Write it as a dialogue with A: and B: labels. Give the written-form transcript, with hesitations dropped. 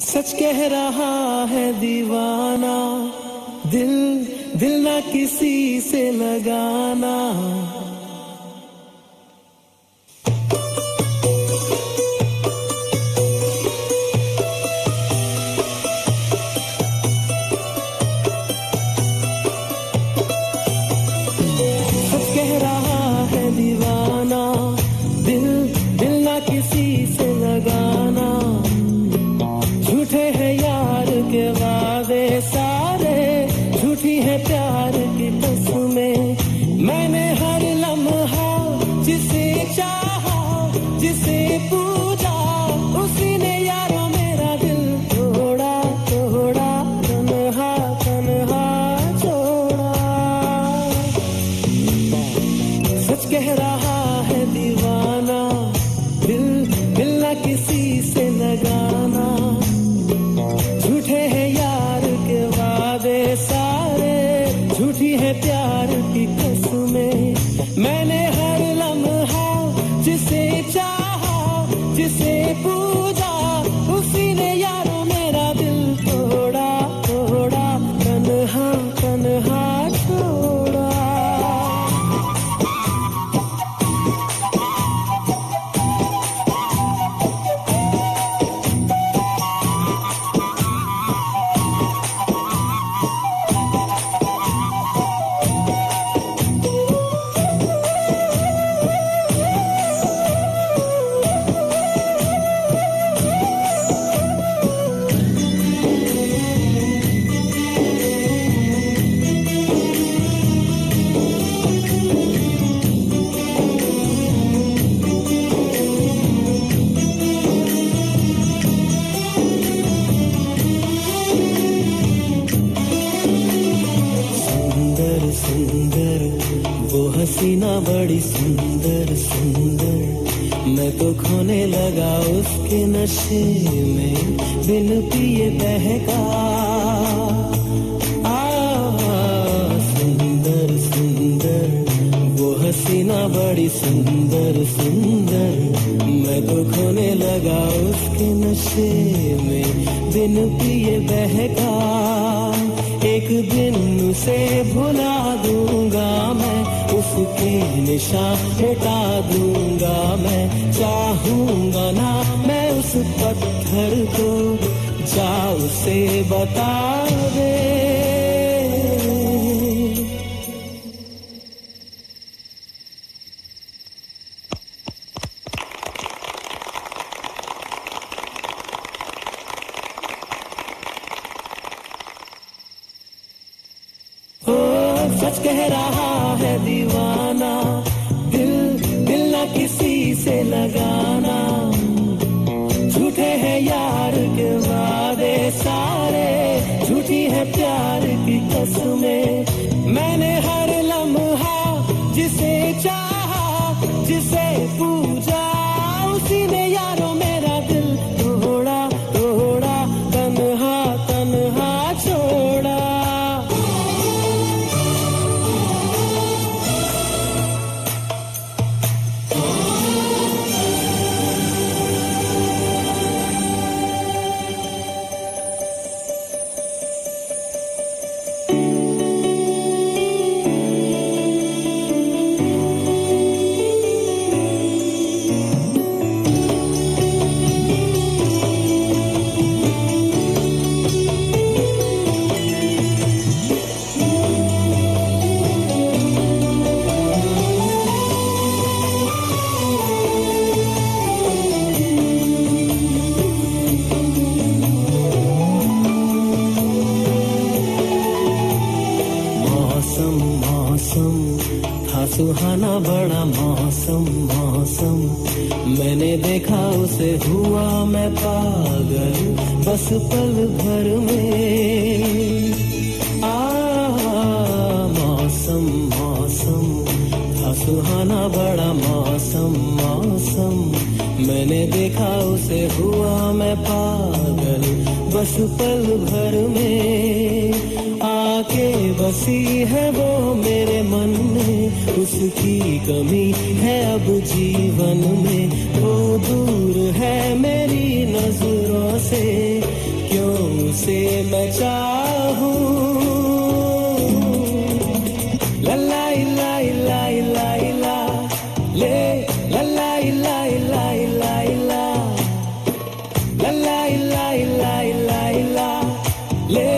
A: सच कह रहा है दीवाना, दिल दिल ना किसी से लगाना। सच कह रहा है दीवाना, दिल दिल ना किसी से लगाना। झूठे हैं यार के वादे सारे, झूठी है प्यार की कसमें। मैंने हर लम्हा जिसे चाहा, जिसे पूजा, उसी ने यारों मेरा दिल तोड़ा तोड़ा, तन्हा तन्हा छोड़ा। सच कह रहा है दीवाना, दिल दिल ना किसी से लगाना। झूठे हैं यार के वादे सारे, झूठी है प्यार की कसमें। मैंने हर लम्हा जिसे चाहा, जिसे पूजा, उसी ने यारों मेरा दिल तोड़ा तोड़ा, तन्हा तन्हा छोड़ा। सुंदर वो हसीना बड़ी सुंदर सुंदर, मैं तो खोने लगा उसके नशे में, बिन पिए बहका। सुंदर सुंदर वो हसीना बड़ी सुंदर सुंदर, मैं तो खोने लगा उसके नशे में, बिन पिए बहका। एक दिन उसे भुला दूंगा मैं, उसके निशान मिटा दूंगा मैं। चाहूंगा ना मैं उस पत्थर को, जा उसे बता दे। सच कह रहा है दीवाना, दिल दिल ना किसी से लगाना। झूठे हैं यार के वादे सारे, झूठी है प्यार की कसमें। मैंने हर लम्हा जिसे चाहा, जिसे पूजा, उसी ने यारों मेरा दिल तोड़ा तोड़ा, तन्हा तन्हा छोड़ा। मौसम था सुहाना बड़ा मौसम मौसम, मैंने देखा उसे हुआ मैं पागल, बस पल भर में। मौसम मौसम था सुहाना बड़ा मौसम मौसम, मैंने देखा उसे हुआ मैं पागल, बस पल भर में। आके बसी है वो मेरे मन में, उसकी कमी है अब जीवन में। वो दूर है मेरी नजरों से, तुमसे मैं चाहूं। लल्ला इला इला इला इला ले, लल्ला इला इला इला इला, लल्ला इला इला इला इला ले।